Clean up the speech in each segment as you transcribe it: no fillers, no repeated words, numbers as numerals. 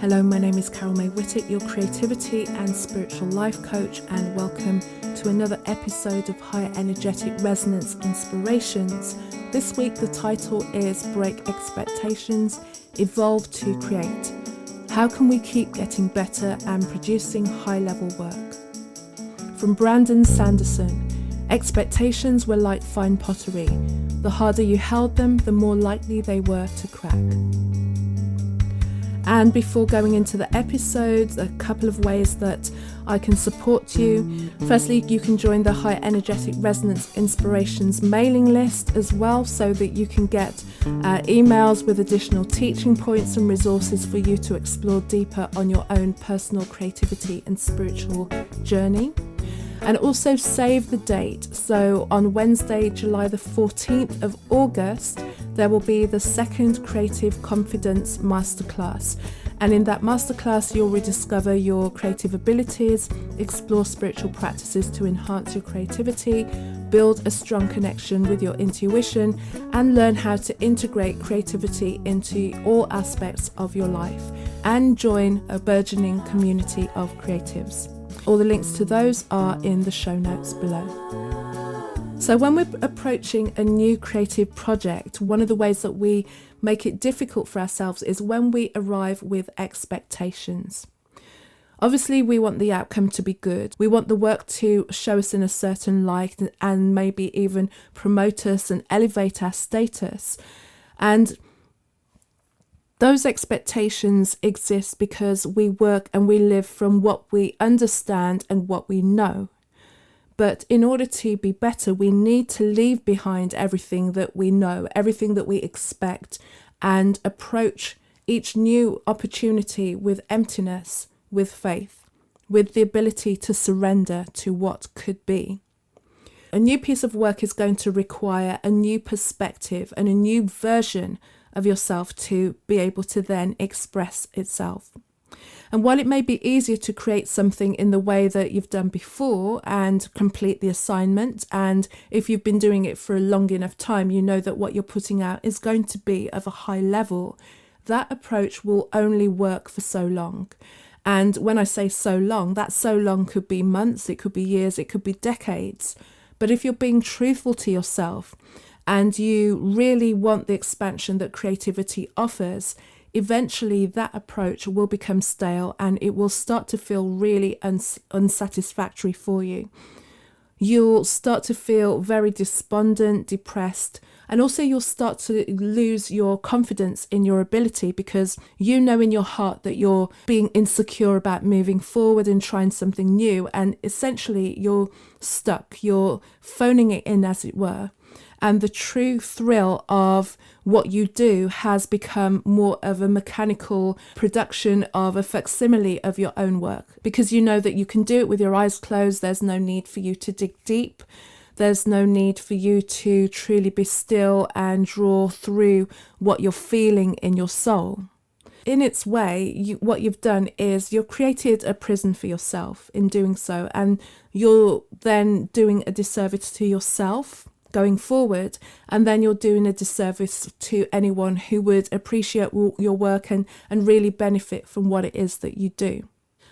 Hello, my name is Carol May Whittick, your creativity and spiritual life coach, and welcome to another episode of Higher Energetic Resonance Inspirations. This week the title is Break Expectations, Evolve to Create. How can we keep getting better and producing high-level work? From Brandon Sanderson, expectations were like fine pottery. The harder you held them, the more likely they were to crack. And before going into the episodes, a couple of ways that I can support you. Firstly, you can join the High Energetic Resonance Inspirations mailing list as well, so that you can get emails with additional teaching points and resources for you to explore deeper on your own personal creativity and spiritual journey. And also save the date. So on Wednesday, July the 14th of August, there will be the second Creative Confidence Masterclass. And in that masterclass, you'll rediscover your creative abilities, explore spiritual practices to enhance your creativity, build a strong connection with your intuition, and learn how to integrate creativity into all aspects of your life, and join a burgeoning community of creatives. All the links to those are in the show notes below. So when we're approaching a new creative project, one of the ways that we make it difficult for ourselves is when we arrive with expectations. Obviously, we want the outcome to be good. We want the work to show us in a certain light and maybe even promote us and elevate our status. And those expectations exist because we work and we live from what we understand and what we know. But in order to be better, we need to leave behind everything that we know, everything that we expect, and approach each new opportunity with emptiness, with faith, with the ability to surrender to what could be. A new piece of work is going to require a new perspective and a new version of yourself to be able to then express itself. And while it may be easier to create something in the way that you've done before and complete the assignment, and if you've been doing it for a long enough time, you know that what you're putting out is going to be of a high level, that approach will only work for so long. And when I say so long, that so long could be months, it could be years, it could be decades. But if you're being truthful to yourself and you really want the expansion that creativity offers, eventually that approach will become stale and it will start to feel really unsatisfactory for you. You'll start to feel very despondent, depressed, and also you'll start to lose your confidence in your ability because you know in your heart that you're being insecure about moving forward and trying something new, and essentially you're stuck, you're phoning it in, as it were. And the true thrill of what you do has become more of a mechanical production of a facsimile of your own work, because you know that you can do it with your eyes closed. There's no need for you to dig deep. There's no need for you to truly be still and draw through what you're feeling in your soul. In its way, what you've done is you've created a prison for yourself in doing so, and you're then doing a disservice to yourself going forward, and then you're doing a disservice to anyone who would appreciate your work and really benefit from what it is that you do.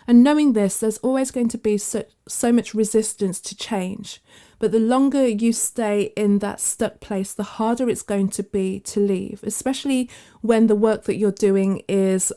And knowing this, there's always going to be so much resistance to change. But the longer you stay in that stuck place, the harder it's going to be to leave, especially when the work that you're doing is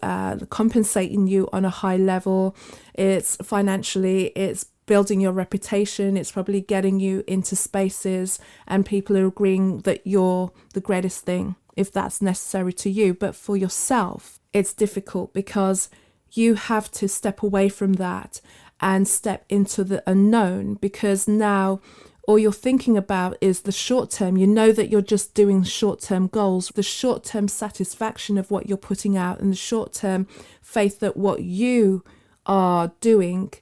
compensating you on a high level. It's financially, it's building your reputation, it's probably getting you into spaces and people are agreeing that you're the greatest thing, if that's necessary to you. But for yourself, it's difficult because you have to step away from that and step into the unknown, because now all you're thinking about is the short term. You know that you're just doing short-term goals, the short-term satisfaction of what you're putting out, and the short-term faith that what you are doing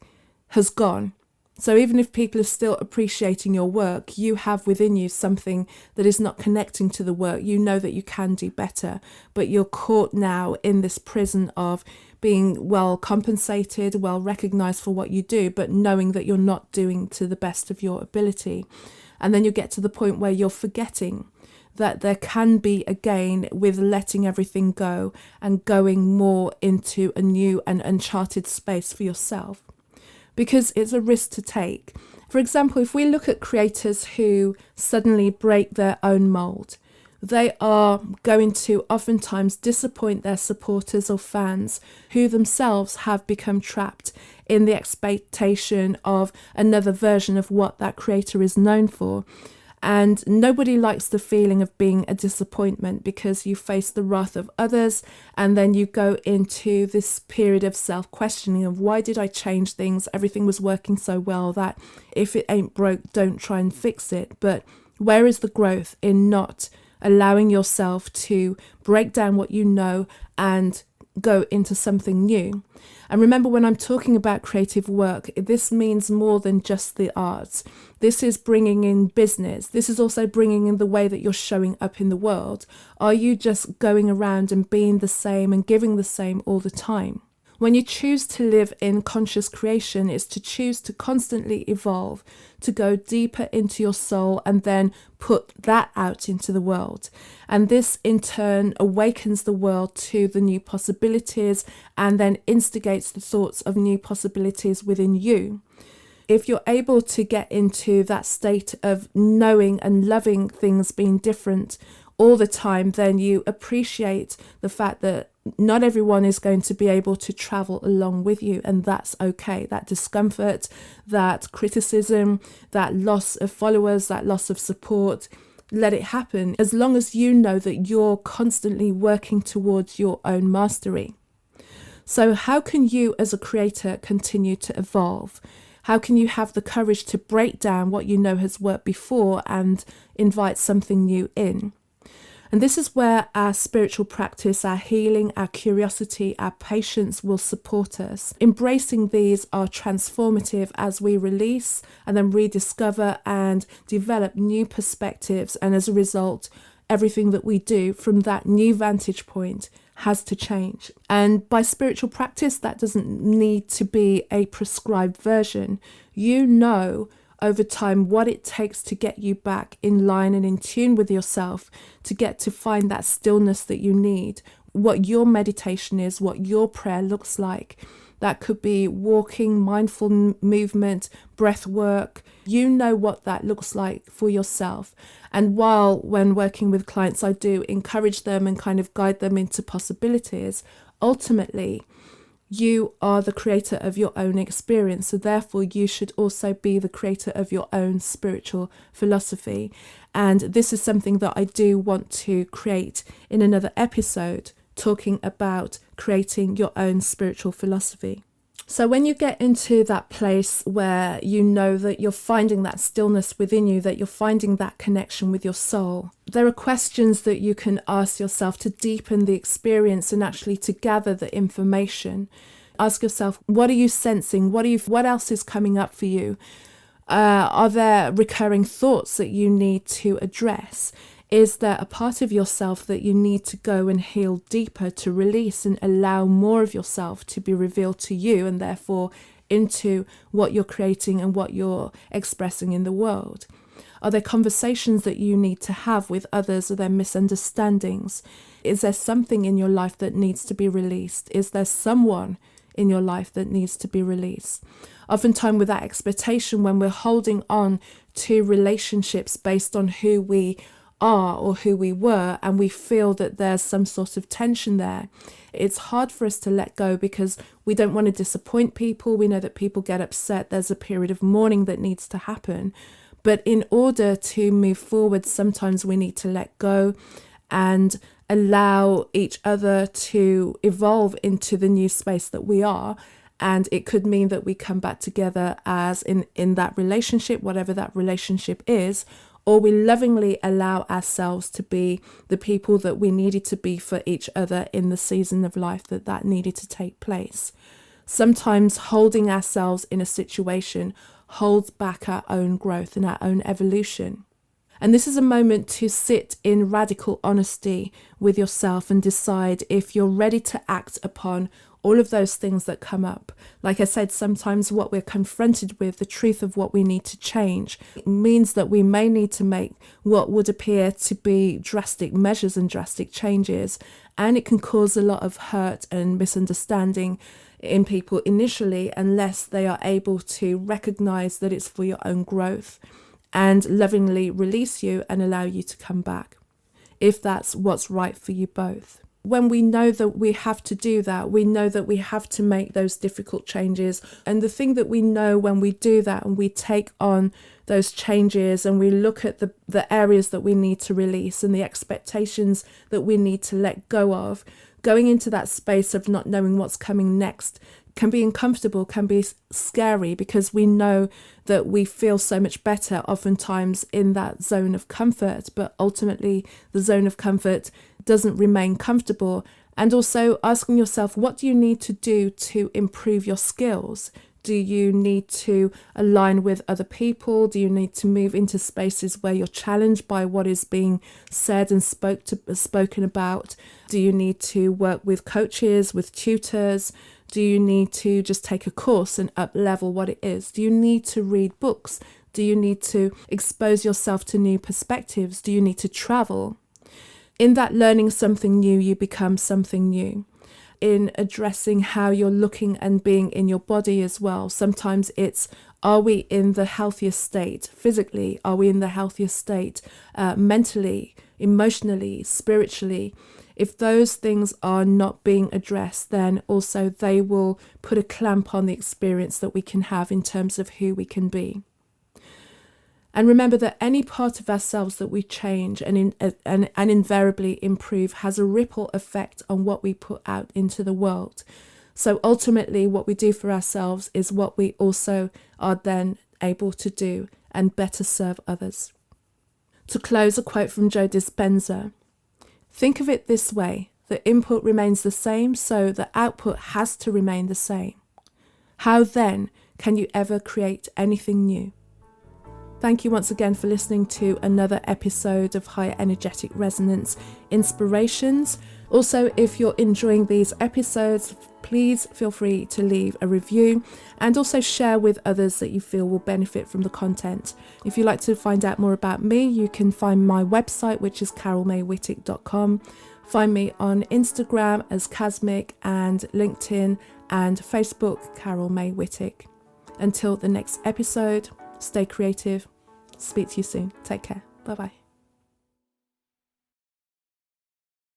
has gone. So even if people are still appreciating your work, you have within you something that is not connecting to the work. You know that you can do better, but you're caught now in this prison of being well compensated, well recognized for what you do, but knowing that you're not doing to the best of your ability. And then you get to the point where you're forgetting that there can be a gain with letting everything go and going more into a new and uncharted space for yourself, because it's a risk to take. For example, if we look at creators who suddenly break their own mold, they are going to oftentimes disappoint their supporters or fans who themselves have become trapped in the expectation of another version of what that creator is known for. And nobody likes the feeling of being a disappointment, because you face the wrath of others, and then you go into this period of self-questioning of, why did I change things? Everything was working so well that if it ain't broke, don't try and fix it. But where is the growth in not allowing yourself to break down what you know and go into something new? And remember, when I'm talking about creative work, this means more than just the arts. This is bringing in business. This is also bringing in the way that you're showing up in the world. Are you just going around and being the same and giving the same all the time? When you choose to live in conscious creation, it's to choose to constantly evolve, to go deeper into your soul and then put that out into the world. And this in turn awakens the world to the new possibilities and then instigates the thoughts of new possibilities within you. If you're able to get into that state of knowing and loving things being different all the time, then you appreciate the fact that not everyone is going to be able to travel along with you, and that's okay. That discomfort, that criticism, that loss of followers, that loss of support, let it happen, as long as you know that you're constantly working towards your own mastery. So how can you as a creator continue to evolve? How can you have the courage to break down what you know has worked before and invite something new in? And this is where our spiritual practice, our healing, our curiosity, our patience will support us. Embracing these are transformative as we release and then rediscover and develop new perspectives. And as a result, everything that we do from that new vantage point has to change. And by spiritual practice, that doesn't need to be a prescribed version. You know over time what it takes to get you back in line and in tune with yourself, to get to find that stillness that you need, what your meditation is, what your prayer looks like. That could be walking, mindful movement, breath work. You know what that looks like for yourself. And when working with clients, I do encourage them and kind of guide them into possibilities. Ultimately, you are the creator of your own experience, so therefore you should also be the creator of your own spiritual philosophy. And this is something that I do want to create in another episode, talking about creating your own spiritual philosophy. So when you get into that place where you know that you're finding that stillness within you, that you're finding that connection with your soul, there are questions that you can ask yourself to deepen the experience and actually to gather the information. Ask yourself, what are you sensing? What else is coming up for you? Are there recurring thoughts that you need to address? Is there a part of yourself that you need to go and heal deeper, to release and allow more of yourself to be revealed to you and therefore into what you're creating and what you're expressing in the world? Are there conversations that you need to have with others? Are there misunderstandings? Is there something in your life that needs to be released? Is there someone in your life that needs to be released? Oftentimes with that expectation, when we're holding on to relationships based on who we are or who we were, and we feel that there's some sort of tension there, it's hard for us to let go because we don't want to disappoint people. We know that people get upset. There's a period of mourning that needs to happen. But in order to move forward, sometimes we need to let go and allow each other to evolve into the new space that we are. And it could mean that we come back together as in that relationship, whatever that relationship is, or we lovingly allow ourselves to be the people that we needed to be for each other in the season of life that needed to take place. Sometimes holding ourselves in a situation holds back our own growth and our own evolution. And this is a moment to sit in radical honesty with yourself and decide if you're ready to act upon all of those things that come up. Like I said, sometimes what we're confronted with, the truth of what we need to change, it means that we may need to make what would appear to be drastic measures and drastic changes. And it can cause a lot of hurt and misunderstanding in people initially, unless they are able to recognize that it's for your own growth and lovingly release you and allow you to come back, if that's what's right for you both. When we know that we have to do that, we know that we have to make those difficult changes. And the thing that we know when we do that and we take on those changes and we look at the areas that we need to release and the expectations that we need to let go of, going into that space of not knowing what's coming next can be uncomfortable, can be scary, because we know that we feel so much better oftentimes in that zone of comfort, but ultimately the zone of comfort doesn't remain comfortable. And also asking yourself, what do you need to do to improve your skills? Do you need to align with other people? Do you need to move into spaces where you're challenged by what is being said and spoken about? Do you need to work with coaches, with tutors? Do you need to just take a course and up level what it is? Do you need to read books? Do you need to expose yourself to new perspectives? Do you need to travel? In that learning something new, you become something new. In addressing how you're looking and being in your body as well. Sometimes it's, are we in the healthiest state physically? Are we in the healthiest state mentally, emotionally, spiritually? If those things are not being addressed, then also they will put a clamp on the experience that we can have in terms of who we can be. And remember that any part of ourselves that we change and invariably improve has a ripple effect on what we put out into the world. So ultimately, what we do for ourselves is what we also are then able to do and better serve others. To close, a quote from Joe Dispenza. Think of it this way: the input remains the same, so the output has to remain the same. How then can you ever create anything new? Thank you once again for listening to another episode of Higher Energetic Resonance Inspirations. Also, if you're enjoying these episodes, please feel free to leave a review and also share with others that you feel will benefit from the content. If you'd like to find out more about me, you can find my website, which is carolmaywhittick.com. Find me on Instagram as Casmic and LinkedIn and Facebook, Carol May Whittick. Until the next episode, stay creative. Speak to you soon. Take care. Bye-bye.